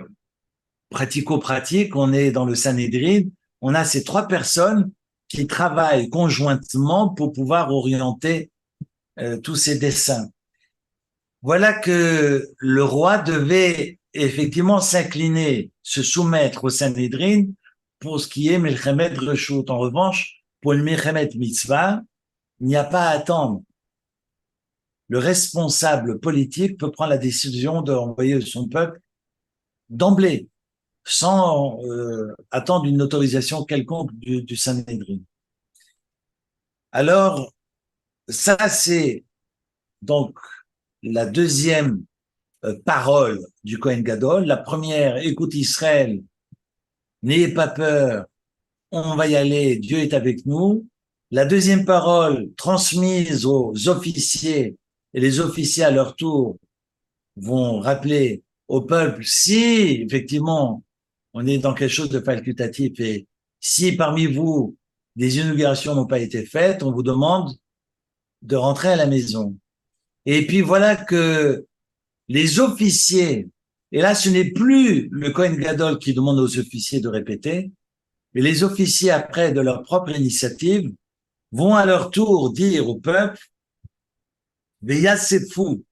pratico-pratique, on est dans le Sanhédrin. On a ces 3 personnes qui travaillent conjointement pour pouvoir orienter tous ces desseins. Voilà que le roi devait effectivement s'incliner, se soumettre au Sanhédrin pour ce qui est Melchemet Reshut. En revanche, pour le Melchemet Mitzvah, il n'y a pas à attendre. Le responsable politique peut prendre la décision d'envoyer son peuple d'emblée, sans attendre une autorisation quelconque du Sanhédrin. Alors, ça c'est donc la deuxième parole du Kohen Gadol. La première, écoute Israël, n'ayez pas peur, on va y aller, Dieu est avec nous. La deuxième parole transmise aux officiers, et les officiers à leur tour vont rappeler au peuple, si effectivement on est dans quelque chose de facultatif et si parmi vous des inaugurations n'ont pas été faites, on vous demande de rentrer à la maison. Et puis voilà que les officiers, et là ce n'est plus le Kohen Gadol qui demande aux officiers de répéter, mais les officiers après de leur propre initiative vont à leur tour dire au peuple, Veya c'est fou,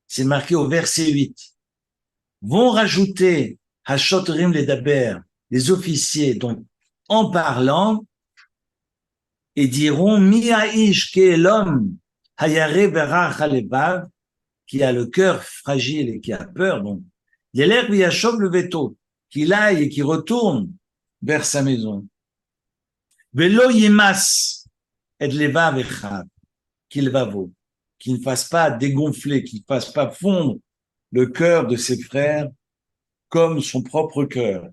c'est marqué au verset 8, vont rajouter Hashotrim Ledaber, les officiers, donc en parlant, et diront Mi ha'ish qu'est l'homme hayare berach halevav, qui a le cœur fragile et qui a peur, donc Yeler v'yashov le veto, qu'il aille et qu'il retourne vers sa maison. Velo yimas et levav echad, qu'il va vaut, qui ne fasse pas dégonfler, qui ne fasse pas fondre le cœur de ses frères comme son propre cœur.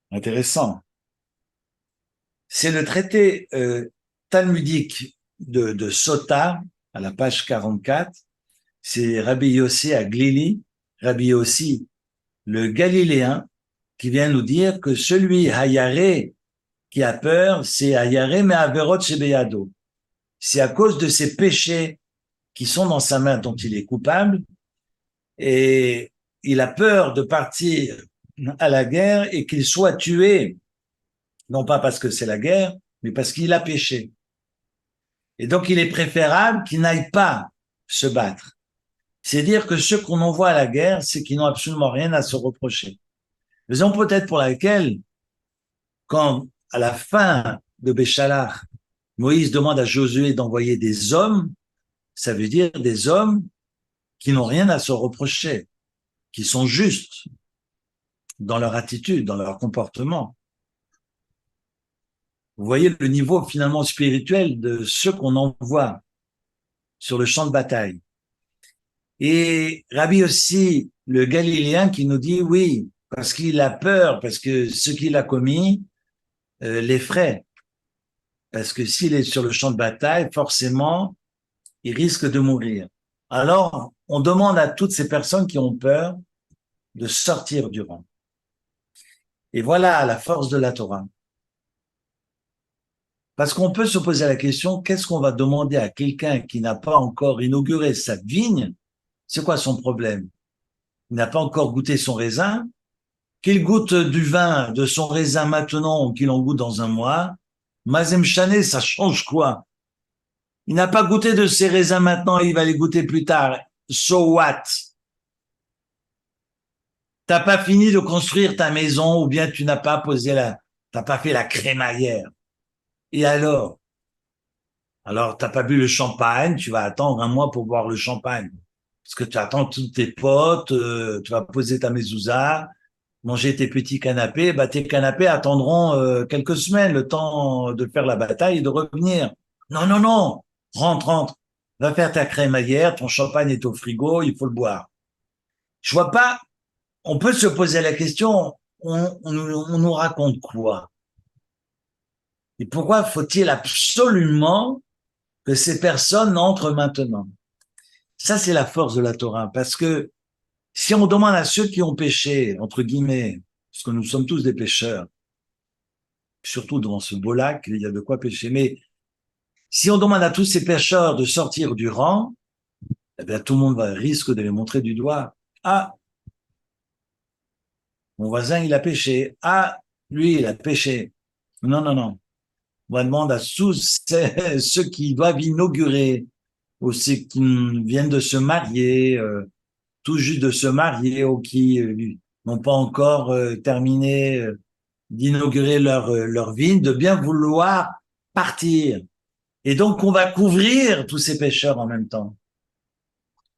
Intéressant. C'est le traité talmudique de Sota, à la page 44. C'est Rabbi Yossi Aglili, Rabbi Yossi le Galiléen, qui vient nous dire que celui Hayaré qui a peur, c'est Hayaré mais Averot Shebeyado. C'est à cause de ses péchés qui sont dans sa main dont il est coupable, et il a peur de partir à la guerre et qu'il soit tué, non pas parce que c'est la guerre, mais parce qu'il a péché. Et donc il est préférable qu'il n'aille pas se battre. C'est dire que ceux qu'on envoie à la guerre, c'est qu'ils n'ont absolument rien à se reprocher. Raison peut-être pour laquelle, quand à la fin de Béchalach, Moïse demande à Josué d'envoyer des hommes, ça veut dire des hommes qui n'ont rien à se reprocher, qui sont justes dans leur attitude, dans leur comportement. Vous voyez le niveau finalement spirituel de ceux qu'on envoie sur le champ de bataille. Et Rabbi aussi, le Galiléen, qui nous dit oui, parce qu'il a peur, parce que ce qu'il a commis l'effraie. Parce que s'il est sur le champ de bataille, forcément, il risque de mourir. Alors, on demande à toutes ces personnes qui ont peur de sortir du rang. Et voilà la force de la Torah. Parce qu'on peut se poser la question, qu'est-ce qu'on va demander à quelqu'un qui n'a pas encore inauguré sa vigne? C'est quoi son problème? Il n'a pas encore goûté son raisin? Qu'il goûte du vin de son raisin maintenant ou qu'il en goûte dans un mois, Mazem Chané, ça change quoi? Il n'a pas goûté de ses raisins maintenant, il va les goûter plus tard. So what? T'as pas fini de construire ta maison ou bien tu n'as pas t'as pas fait la crémaillère. Et alors? Alors, t'as pas bu le champagne, tu vas attendre un mois pour boire le champagne. Parce que tu attends tous tes potes, tu vas poser ta mezouza, manger tes petits canapés, bah tes canapés attendront quelques semaines, le temps de faire la bataille et de revenir. Non, non, non, rentre, va faire ta crémaillère, ton champagne est au frigo, il faut le boire. Je vois pas, on peut se poser la question, on nous raconte quoi? Et pourquoi faut-il absolument que ces personnes entrent maintenant? Ça, c'est la force de la Torah, parce que si on demande à ceux qui ont péché, entre guillemets, parce que nous sommes tous des pécheurs, surtout dans ce beau lac, il y a de quoi pécher, mais si on demande à tous ces pécheurs de sortir du rang, eh bien, tout le monde risque de les montrer du doigt. Ah, mon voisin, il a péché. Ah, lui, il a péché. Non, non, non. On demande à tous ceux qui doivent inaugurer, ou ceux qui viennent de se marier, tout juste de se marier, ou qui n'ont pas encore terminé d'inaugurer leur vigne, de bien vouloir partir. Et donc, on va couvrir tous ces pécheurs en même temps.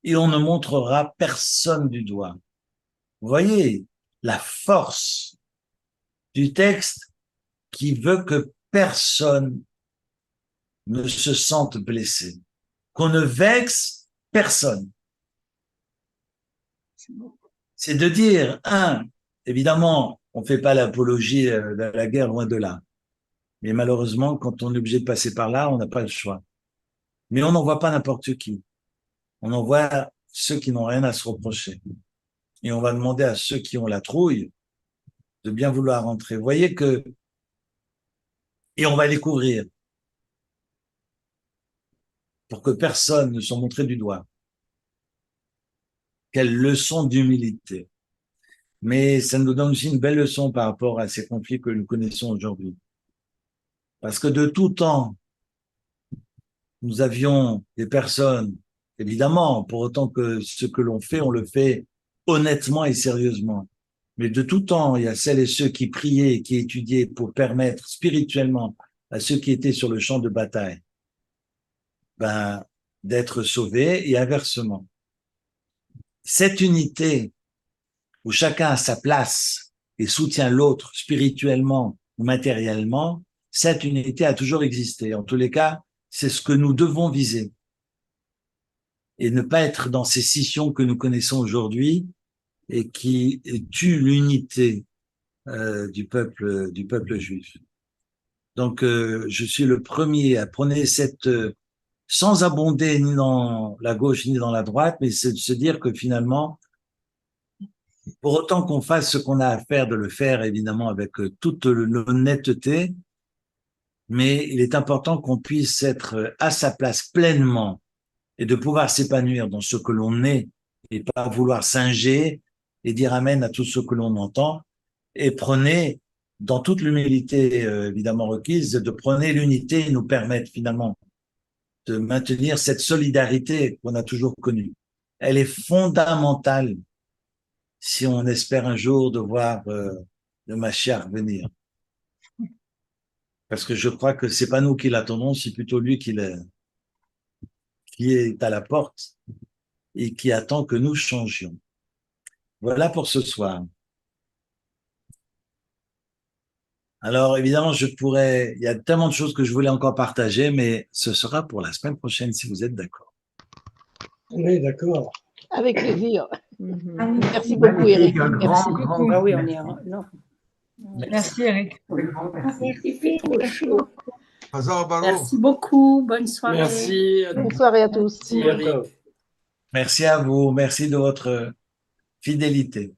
Et on ne montrera personne du doigt. Vous voyez la force du texte qui veut que personne ne se sente blessé, qu'on ne vexe personne. C'est de dire, évidemment, on ne fait pas l'apologie de la guerre, loin de là. Mais malheureusement, quand on est obligé de passer par là, on n'a pas le choix. Mais on n'envoie pas n'importe qui. On envoie ceux qui n'ont rien à se reprocher. Et on va demander à ceux qui ont la trouille de bien vouloir rentrer. Vous voyez que, et on va les couvrir pour que personne ne soit montré du doigt. Quelle leçon d'humilité. Mais ça nous donne aussi une belle leçon par rapport à ces conflits que nous connaissons aujourd'hui. Parce que de tout temps, nous avions des personnes, évidemment, pour autant que ce que l'on fait, on le fait honnêtement et sérieusement. Mais de tout temps, il y a celles et ceux qui priaient, qui étudiaient pour permettre spirituellement à ceux qui étaient sur le champ de bataille, d'être sauvés, et inversement. Cette unité où chacun a sa place et soutient l'autre spirituellement ou matériellement, cette unité a toujours existé. En tous les cas, c'est ce que nous devons viser. et ne pas être dans ces scissions que nous connaissons aujourd'hui et qui tuent l'unité du peuple juif. Donc, je suis le premier à prôner cette, sans abonder ni dans la gauche ni dans la droite, mais c'est de se dire que finalement, pour autant qu'on fasse ce qu'on a à faire, de le faire évidemment avec toute l'honnêteté, mais il est important qu'on puisse être à sa place pleinement et de pouvoir s'épanouir dans ce que l'on est et pas vouloir singer et dire amen à tout ce que l'on entend et prôner dans toute l'humilité évidemment requise, de prôner l'unité et nous permettre finalement de maintenir cette solidarité qu'on a toujours connue. Elle est fondamentale si on espère un jour de voir le Mashiach venir. Parce que je crois que c'est pas nous qui l'attendons, c'est plutôt lui qui est à la porte et qui attend que nous changions. Voilà pour ce soir. Alors, évidemment, il y a tellement de choses que je voulais encore partager, mais ce sera pour la semaine prochaine, si vous êtes d'accord. Oui, d'accord. Avec plaisir. Magnifique. Merci beaucoup, Eric. Merci Merci. beaucoup. Ah oui, on est non. Merci, Eric. Merci, merci beaucoup. Hazar Baruch. Merci beaucoup. Bonne soirée. Merci. Bonne soirée à tous. Merci, Eric. Merci à vous, merci de votre fidélité.